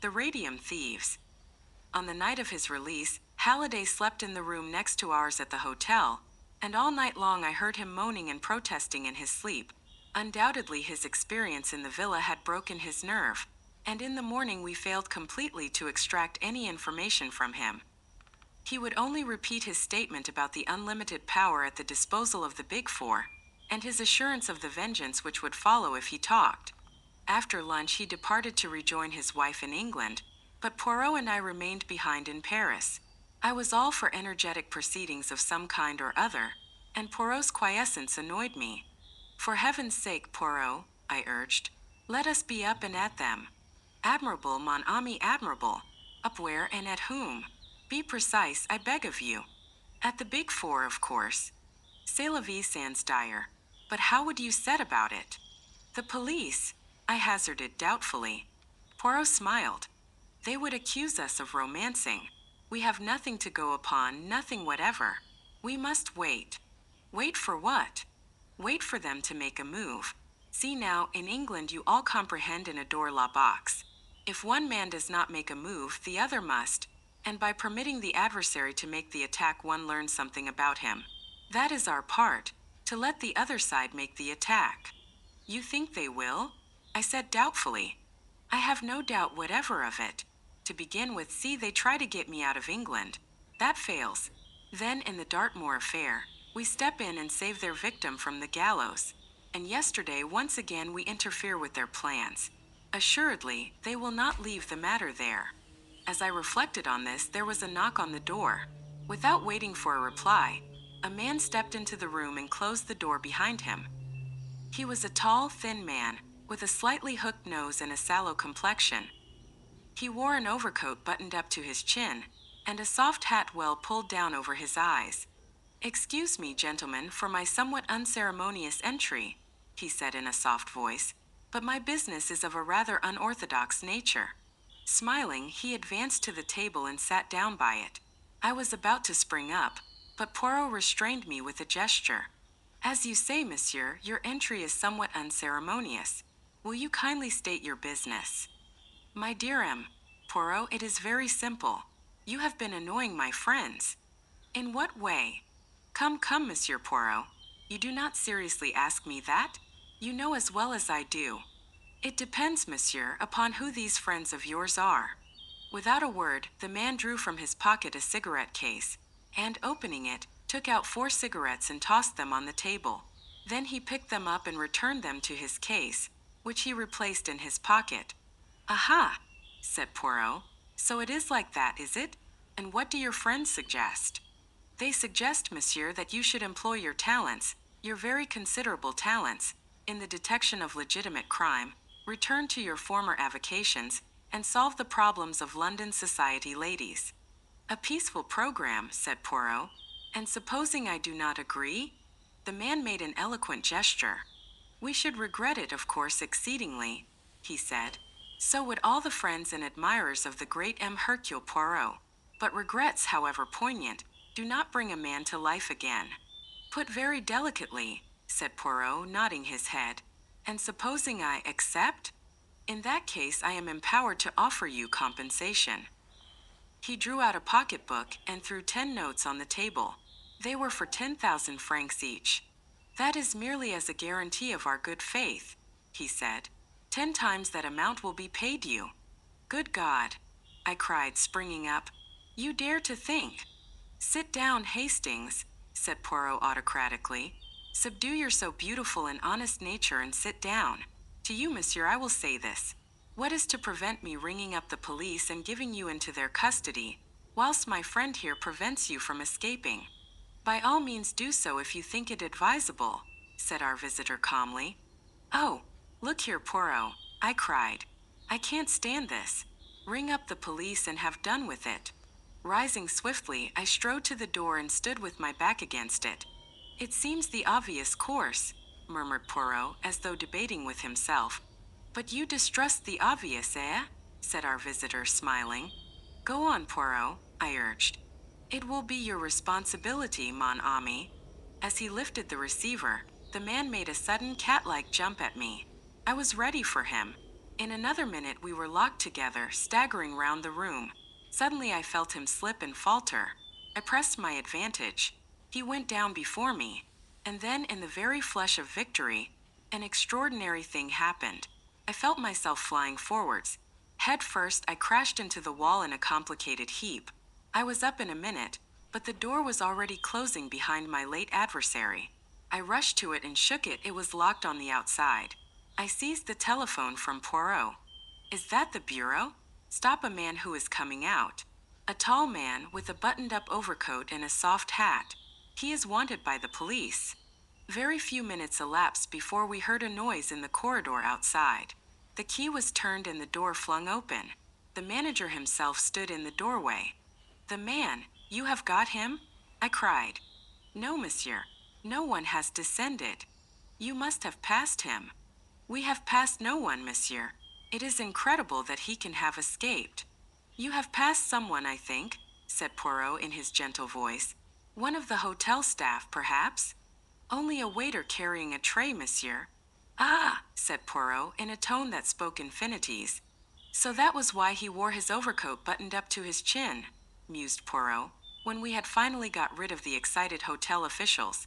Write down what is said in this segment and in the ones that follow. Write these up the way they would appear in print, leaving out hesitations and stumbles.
The Radium Thieves. On the night of his release, Halliday slept in the room next to ours at the hotel, and all night long I heard him moaning and protesting in his sleep. Undoubtedly his experience in the villa had broken his nerve, and in the morning we failed completely to extract any information from him. He would only repeat his statement about the unlimited power at the disposal of the Big Four, and his assurance of the vengeance which would follow if he talked. After lunch he departed to rejoin his wife in England, but Poirot and I remained behind in Paris. I was all for energetic proceedings of some kind or other, and Poirot's quiescence annoyed me. For heaven's sake, Poirot, I urged, let us be up and at them. Admirable, mon ami, admirable. Up where and at whom? Be precise, I beg of you. At the Big Four, of course. C'est la vie sans dire. But how would you set about it? The police, I hazarded doubtfully. Poirot smiled. They would accuse us of romancing. We have nothing to go upon, nothing whatever. We must wait. Wait for what? Wait for them to make a move. See now, in England you all comprehend and adore la boxe. If one man does not make a move, the other must, and by permitting the adversary to make the attack one learns something about him. That is our part, to let the other side make the attack. You think they will? I said doubtfully. I have no doubt whatever of it. To begin with, see, they try to get me out of England. That fails. Then in the Dartmoor affair, we step in and save their victim from the gallows. And yesterday, once again, we interfere with their plans. Assuredly, they will not leave the matter there. As I reflected on this, there was a knock on the door. Without waiting for a reply, a man stepped into the room and closed the door behind him. He was a tall, thin man, with a slightly hooked nose and a sallow complexion. He wore an overcoat buttoned up to his chin, and a soft hat well pulled down over his eyes. "Excuse me, gentlemen, for my somewhat unceremonious entry," he said in a soft voice, "but my business is of a rather unorthodox nature." Smiling, he advanced to the table and sat down by it. I was about to spring up, but Poirot restrained me with a gesture. "As you say, monsieur, your entry is somewhat unceremonious. Will you kindly state your business?" "My dear M. Poirot, it is very simple. You have been annoying my friends." "In what way?" Come, Monsieur Poirot. You do not seriously ask me that? You know as well as I do. It depends, monsieur, upon who these friends of yours are." Without a word, the man drew from his pocket a cigarette case, and opening it, took out 4 cigarettes and tossed them on the table. Then he picked them up and returned them to his case, which he replaced in his pocket. "Aha!" said Poirot. "So it is like that, is it? And what do your friends suggest?" "They suggest, monsieur, that you should employ your talents, your very considerable talents, in the detection of legitimate crime, return to your former avocations, and solve the problems of London society ladies." "A peaceful program," said Poirot. "And supposing I do not agree?" The man made an eloquent gesture. "We should regret it, of course, exceedingly," he said. "So would all the friends and admirers of the great M. Hercule Poirot. But regrets, however poignant, do not bring a man to life again." "Put very delicately," said Poirot, nodding his head. "And supposing I accept? In that case I am empowered to offer you compensation." He drew out a pocketbook and threw 10 notes on the table. They were for 10,000 francs each. "That is merely as a guarantee of our good faith," he said. 10 times that amount will be paid you." "Good God!" I cried, springing up. "You dare to think—" "Sit down, Hastings," said Poirot autocratically. "Subdue your so beautiful and honest nature and sit down. To you, monsieur, I will say this. What is to prevent me ringing up the police and giving you into their custody, whilst my friend here prevents you from escaping?" "By all means do so if you think it advisable," said our visitor calmly. "Oh, look here, Poirot," I cried. "I can't stand this. Ring up the police and have done with it." Rising swiftly, I strode to the door and stood with my back against it. "It seems the obvious course," murmured Poirot, as though debating with himself. "But you distrust the obvious, eh?" said our visitor, smiling. "Go on, Poirot," I urged. "It will be your responsibility, mon ami." As he lifted the receiver, the man made a sudden cat-like jump at me. I was ready for him. In another minute, we were locked together, staggering round the room. Suddenly, I felt him slip and falter. I pressed my advantage. He went down before me. And then, in the very flush of victory, an extraordinary thing happened. I felt myself flying forwards. Head first, I crashed into the wall in a complicated heap. I was up in a minute, but the door was already closing behind my late adversary. I rushed to it and shook it. It was locked on the outside. I seized the telephone from Poirot. Is that the bureau? Stop a man who is coming out. A tall man with a buttoned-up overcoat and a soft hat. He is wanted by the police. Very few minutes elapsed before we heard a noise in the corridor outside. The key was turned and the door flung open. The manager himself stood in the doorway. The man, you have got him? I cried. No, monsieur. No one has descended. You must have passed him. We have passed no one, monsieur. It is incredible that he can have escaped. You have passed someone, I think, said Poirot in his gentle voice. One of the hotel staff, perhaps? Only a waiter carrying a tray, monsieur. Ah, said Poirot in a tone that spoke infinities. So that was why he wore his overcoat buttoned up to his chin, mused Poirot, when we had finally got rid of the excited hotel officials.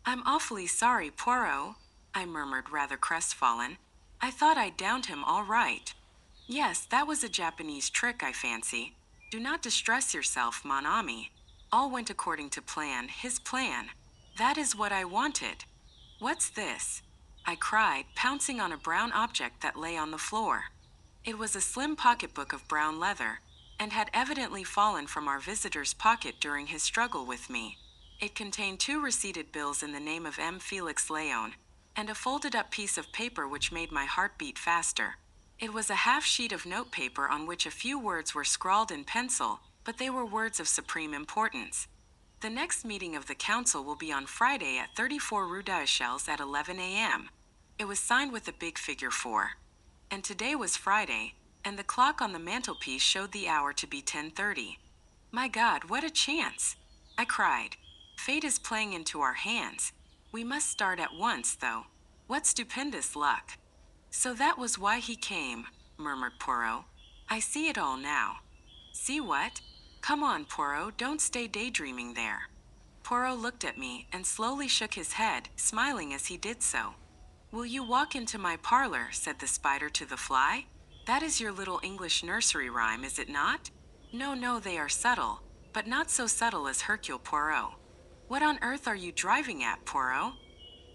I'm awfully sorry, Poirot, I murmured, rather crestfallen. I thought I'd downed him all right. Yes, that was a Japanese trick, I fancy. Do not distress yourself, mon ami. All went according to plan, his plan. That is what I wanted. What's this? I cried, pouncing on a brown object that lay on the floor. It was a slim pocketbook of brown leather, and had evidently fallen from our visitor's pocket during his struggle with me. It contained 2 receipted bills in the name of M. Felix Leon, and a folded-up piece of paper which made my heart beat faster. It was a half-sheet of notepaper on which a few words were scrawled in pencil, but they were words of supreme importance. The next meeting of the council will be on Friday at 34 Rue d'Echelles at 11 a.m. It was signed with a big figure 4. And today was Friday, and the clock on the mantelpiece showed the hour to be 10:30. My God, what a chance! I cried. Fate is playing into our hands. We must start at once, though. What stupendous luck! So that was why he came, murmured Poirot. I see it all now. See what? Come on, Poirot, don't stay daydreaming there. Poirot looked at me and slowly shook his head, smiling as he did so. Will you walk into my parlor, said the spider to the fly? That is your little English nursery rhyme, is it not? No, they are subtle, but not so subtle as Hercule Poirot. What on earth are you driving at, Poirot?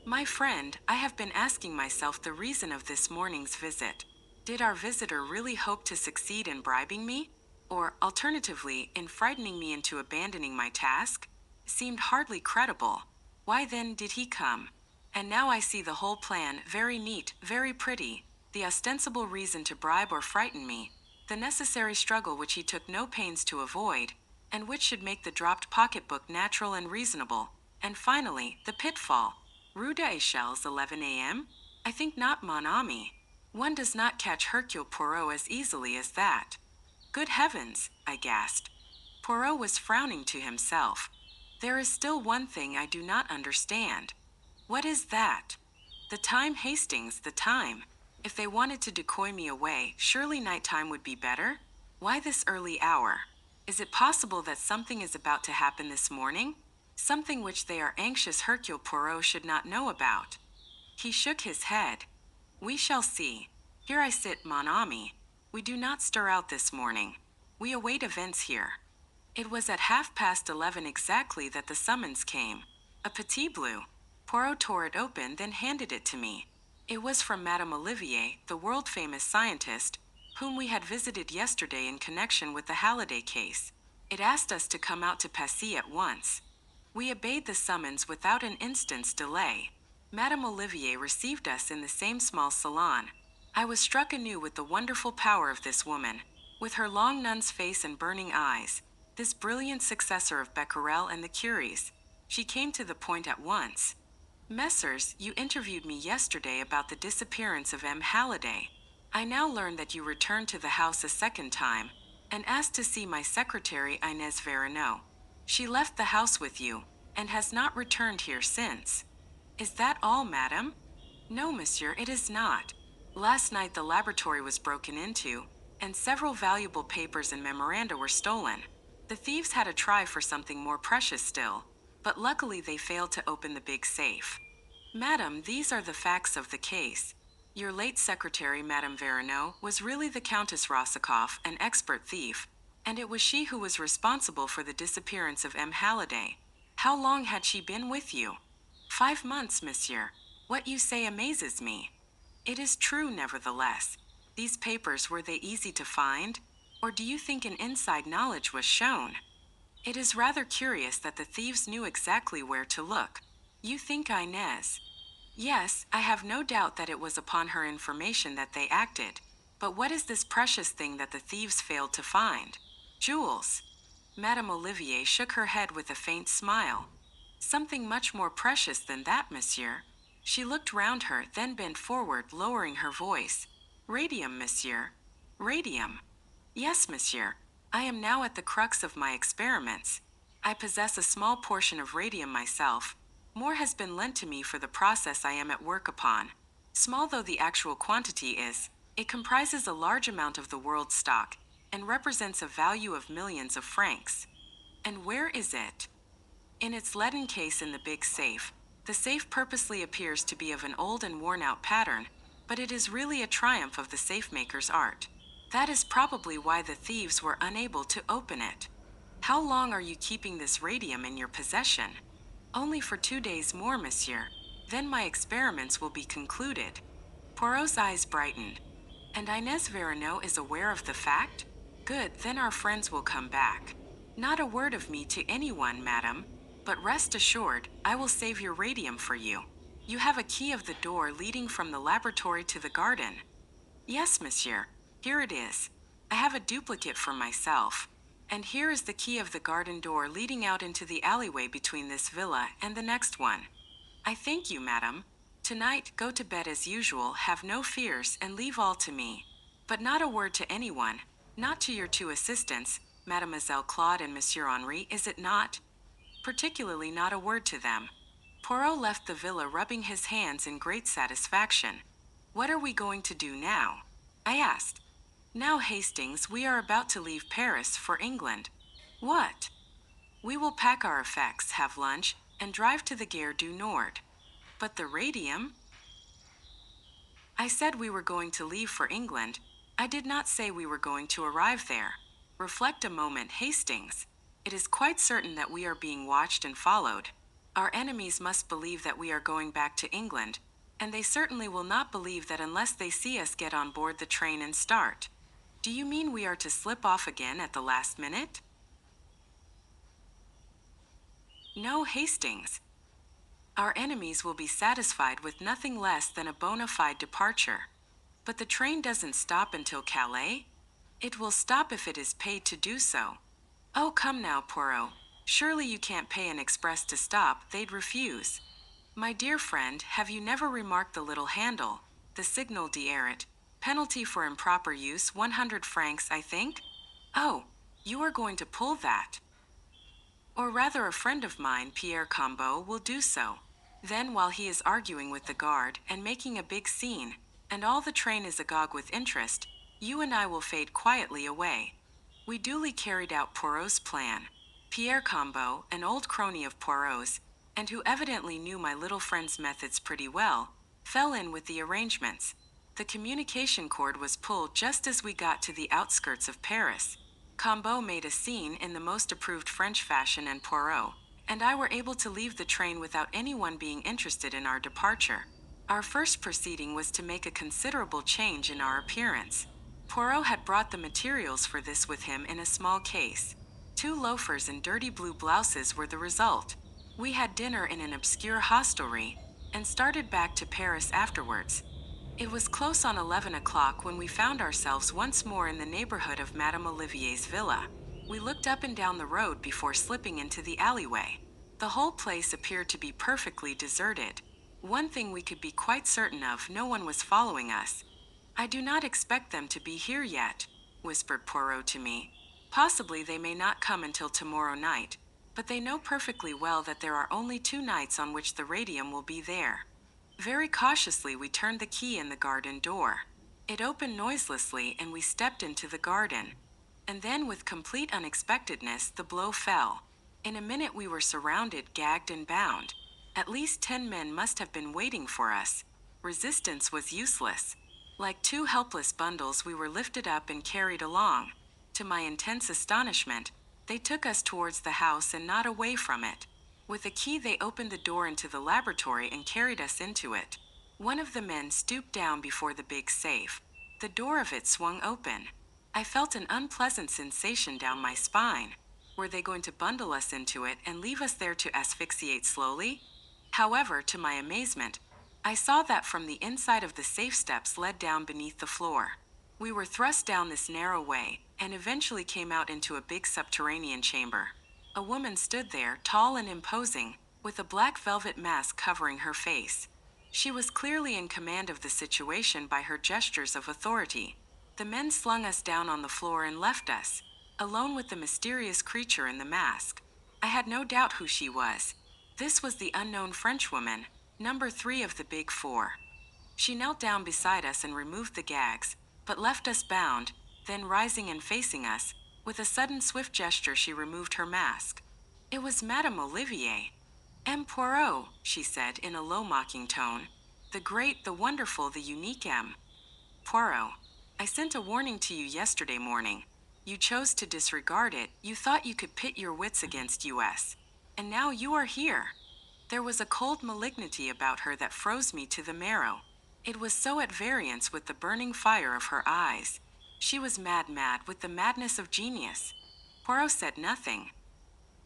My friend, I have been asking myself the reason of this morning's visit. Did our visitor really hope to succeed in bribing me? Or, alternatively, in frightening me into abandoning my task? Seemed hardly credible. Why then did he come? And now I see the whole plan, very neat, very pretty, the ostensible reason to bribe or frighten me, the necessary struggle which he took no pains to avoid, and which should make the dropped pocketbook natural and reasonable, and finally, the pitfall. Rue d'Echelles, 11 a.m.? I think not, mon ami. One does not catch Hercule Poirot as easily as that. Good heavens, I gasped. Poirot was frowning to himself. There is still one thing I do not understand. What is that? The time, Hastings, the time. If they wanted to decoy me away, surely nighttime would be better? Why this early hour? Is it possible that something is about to happen this morning? Something which they are anxious Hercule Poirot should not know about. He shook his head. We shall see. Here I sit, mon ami. We do not stir out this morning. We await events here. It was at 11:30 exactly that the summons came. A petit bleu. Poirot tore it open, then handed it to me. It was from Madame Olivier, the world-famous scientist, whom we had visited yesterday in connection with the Halliday case. It asked us to come out to Passy at once. We obeyed the summons without an instant's delay. Madame Olivier received us in the same small salon. I was struck anew with the wonderful power of this woman, with her long nun's face and burning eyes, this brilliant successor of Becquerel and the Curies. She came to the point at once. Messrs, you interviewed me yesterday about the disappearance of M. Halliday. I now learn that you returned to the house a second time, and asked to see my secretary Inez Verneau. She left the house with you, and has not returned here since. Is that all, madam? No, monsieur, it is not. Last night the laboratory was broken into, and several valuable papers and memoranda were stolen. The thieves had a try for something more precious still, but luckily they failed to open the big safe. Madam, these are the facts of the case. Your late secretary, Madame Verneau, was really the Countess Rosikoff, an expert thief, and it was she who was responsible for the disappearance of M. Halliday. How long had she been with you? 5 months, monsieur. What you say amazes me. It is true, nevertheless. These papers, were they easy to find? Or do you think an inside knowledge was shown? It is rather curious that the thieves knew exactly where to look. You think Inez? Yes, I have no doubt that it was upon her information that they acted. But what is this precious thing that the thieves failed to find? Jewels. Madame Olivier shook her head with a faint smile. Something much more precious than that, monsieur. She looked round her, then bent forward, lowering her voice. Radium, monsieur. Radium. Yes, monsieur. I am now at the crux of my experiments. I possess a small portion of radium myself. More has been lent to me for the process I am at work upon. Small though the actual quantity is, it comprises a large amount of the world's stock, and represents a value of millions of francs. And where is it? In its leaden case in the big safe. The safe purposely appears to be of an old and worn-out pattern, but it is really a triumph of the safe-maker's art. That is probably why the thieves were unable to open it. How long are you keeping this radium in your possession? Only for 2 days more, monsieur. Then my experiments will be concluded. Poirot's eyes brightened. And Inez Verneau is aware of the fact? Good, then our friends will come back. Not a word of me to anyone, madam. But rest assured, I will save your radium for you. You have a key of the door leading from the laboratory to the garden. Yes, monsieur. Here it is. I have a duplicate for myself. And here is the key of the garden door leading out into the alleyway between this villa and the next one. I thank you, madam. Tonight, go to bed as usual, have no fears, and leave all to me. But not a word to anyone, not to your 2 assistants, Mademoiselle Claude and Monsieur Henri, is it not? Particularly not a word to them. Poirot left the villa rubbing his hands in great satisfaction. What are we going to do now? I asked. Now, Hastings, we are about to leave Paris for England. What? We will pack our effects, have lunch, and drive to the Gare du Nord. But the radium? I said we were going to leave for England. I did not say we were going to arrive there. Reflect a moment, Hastings. It is quite certain that we are being watched and followed. Our enemies must believe that we are going back to England, and they certainly will not believe that unless they see us get on board the train and start. Do you mean we are to slip off again at the last minute? No, Hastings. Our enemies will be satisfied with nothing less than a bona fide departure. But the train doesn't stop until Calais? It will stop if it is paid to do so. Oh, come now, Poirot. Surely you can't pay an express to stop, they'd refuse. My dear friend, have you never remarked the little handle, the signal d'arrêt, penalty for improper use, 100 francs, I think? Oh, you are going to pull that. Or rather, a friend of mine, Pierre Combeau, will do so. Then, while he is arguing with the guard and making a big scene, and all the train is agog with interest, you and I will fade quietly away. We duly carried out Poirot's plan. Pierre Combeau, an old crony of Poirot's, and who evidently knew my little friend's methods pretty well, fell in with the arrangements. The communication cord was pulled just as we got to the outskirts of Paris. Combeau made a scene in the most approved French fashion, and Poirot and I were able to leave the train without anyone being interested in our departure. Our first proceeding was to make a considerable change in our appearance. Poirot had brought the materials for this with him in a small case. 2 loafers and dirty blue blouses were the result. We had dinner in an obscure hostelry, and started back to Paris afterwards. It was close on 11 o'clock when we found ourselves once more in the neighborhood of Madame Olivier's villa. We looked up and down the road before slipping into the alleyway. The whole place appeared to be perfectly deserted. One thing we could be quite certain of, no one was following us. I do not expect them to be here yet, whispered Poirot to me. Possibly they may not come until tomorrow night, but they know perfectly well that there are only 2 nights on which the radium will be there. Very cautiously, we turned the key in the garden door. It opened noiselessly and we stepped into the garden. And then, with complete unexpectedness, the blow fell. In a minute, we were surrounded, gagged, and bound. At least 10 men must have been waiting for us. Resistance was useless. Like two helpless bundles, we were lifted up and carried along. To my intense astonishment, they took us towards the house and not away from it. With a key, they opened the door into the laboratory and carried us into it. One of the men stooped down before the big safe. The door of it swung open. I felt an unpleasant sensation down my spine. Were they going to bundle us into it and leave us there to asphyxiate slowly? However, to my amazement, I saw that from the inside of the safe, steps led down beneath the floor. We were thrust down this narrow way and eventually came out into a big subterranean chamber. A woman stood there, tall and imposing, with a black velvet mask covering her face. She was clearly in command of the situation by her gestures of authority. The men slung us down on the floor and left us, alone with the mysterious creature in the mask. I had no doubt who she was. This was the unknown Frenchwoman, number 3 of the Big Four. She knelt down beside us and removed the gags, but left us bound. Then, rising and facing us, with a sudden swift gesture, she removed her mask. It was Madame Olivier. M. Poirot, she said in a low, mocking tone. The great, the wonderful, the unique M. Poirot. I sent a warning to you yesterday morning. You chose to disregard it. You thought you could pit your wits against us. And now you are here. There was a cold malignity about her that froze me to the marrow. It was so at variance with the burning fire of her eyes. She was mad with the madness of genius. Poirot said nothing.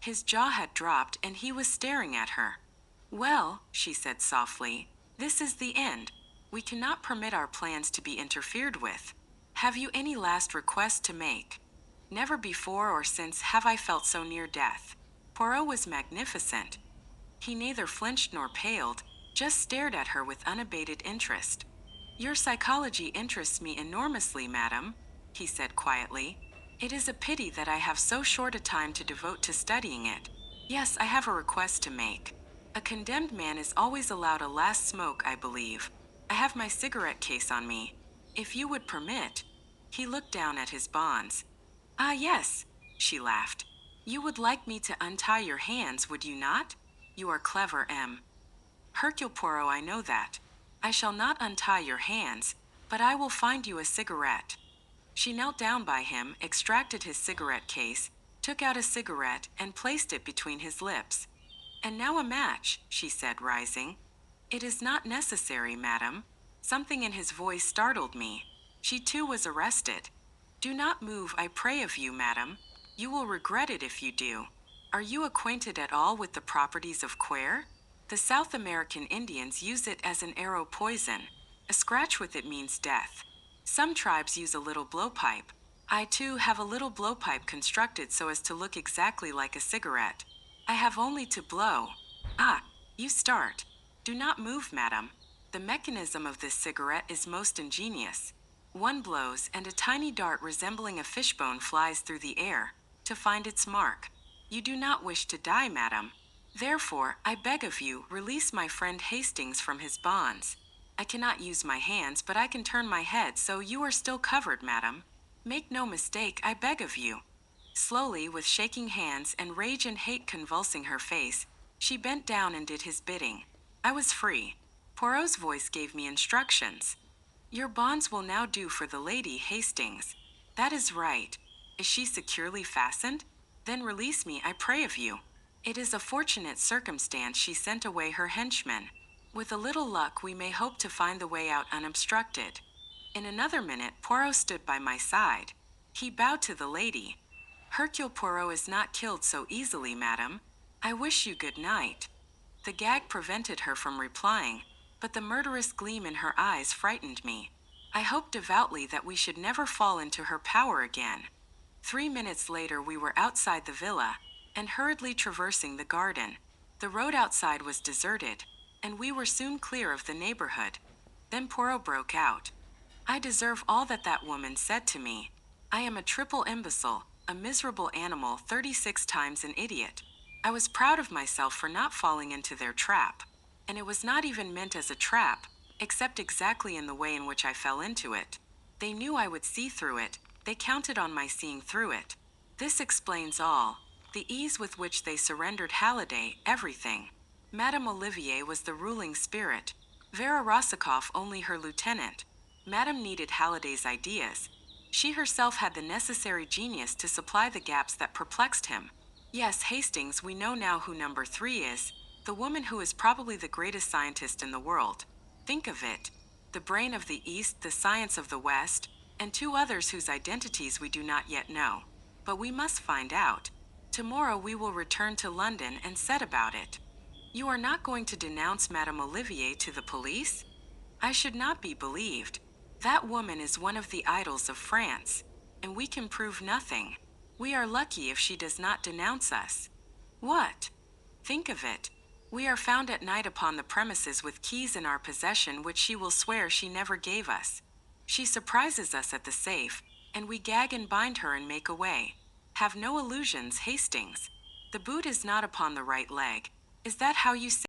His jaw had dropped and he was staring at her. Well, she said softly, this is the end. We cannot permit our plans to be interfered with. Have you any last request to make? Never before or since have I felt so near death. Poirot was magnificent. He neither flinched nor paled, just stared at her with unabated interest. Your psychology interests me enormously, madam, he said quietly. It is a pity that I have so short a time to devote to studying it. Yes, I have a request to make. A condemned man is always allowed a last smoke, I believe. I have my cigarette case on me. If you would permit. He looked down at his bonds. Ah, yes, she laughed. You would like me to untie your hands, would you not? You are clever, M. Hercule Poirot, I know that. I shall not untie your hands, but I will find you a cigarette. She knelt down by him, extracted his cigarette case, took out a cigarette, and placed it between his lips. And now a match, she said, rising. It is not necessary, madam. Something in his voice startled me. She too was arrested. Do not move, I pray of you, madam. You will regret it if you do. Are you acquainted at all with the properties of quer? The South American Indians use it as an arrow poison. A scratch with it means death. Some tribes use a little blowpipe. I too have a little blowpipe constructed so as to look exactly like a cigarette. I have only to blow. Ah, you start. Do not move, madam. The mechanism of this cigarette is most ingenious. One blows and a tiny dart resembling a fishbone flies through the air, to find its mark. You do not wish to die, madam. Therefore, I beg of you, release my friend Hastings from his bonds. I cannot use my hands, but I can turn my head, so you are still covered, madam. Make no mistake, I beg of you. Slowly, with shaking hands and rage and hate convulsing her face, she bent down and did his bidding. I was free. Poirot's voice gave me instructions. Your bonds will now do for the lady, Hastings. That is right. Is she securely fastened? Then release me, I pray of you. It is a fortunate circumstance she sent away her henchmen. With a little luck we may hope to find the way out unobstructed. In another minute Poirot stood by my side. He bowed to the lady. Hercule Poirot is not killed so easily, madam. I wish you good night. The gag prevented her from replying, but the murderous gleam in her eyes frightened me. I hoped devoutly that we should never fall into her power again. 3 minutes later we were outside the villa, and hurriedly traversing the garden. The road outside was deserted, and we were soon clear of the neighborhood. Then Poirot broke out. I deserve all that that woman said to me. I am a triple imbecile, a miserable animal, 36 times an idiot. I was proud of myself for not falling into their trap. and it was not even meant as a trap, except exactly in the way in which I fell into it. They knew I would see through it, they counted on my seeing through it. This explains all, the ease with which they surrendered Halliday, everything. Madame Olivier was the ruling spirit, Vera Rosikoff only her lieutenant. Madame needed Halliday's ideas. She herself had the necessary genius to supply the gaps that perplexed him. Yes, Hastings, we know now who number 3 is, the woman who is probably the greatest scientist in the world. Think of it. The brain of the East, the science of the West, and 2 others whose identities we do not yet know. But we must find out. Tomorrow we will return to London and set about it. You are not going to denounce Madame Olivier to the police? I should not be believed. That woman is one of the idols of France, and we can prove nothing. We are lucky if she does not denounce us. What? Think of it. We are found at night upon the premises with keys in our possession which she will swear she never gave us. She surprises us at the safe, and we gag and bind her and make away. Have no illusions, Hastings. The boot is not upon the right leg. Is that how you say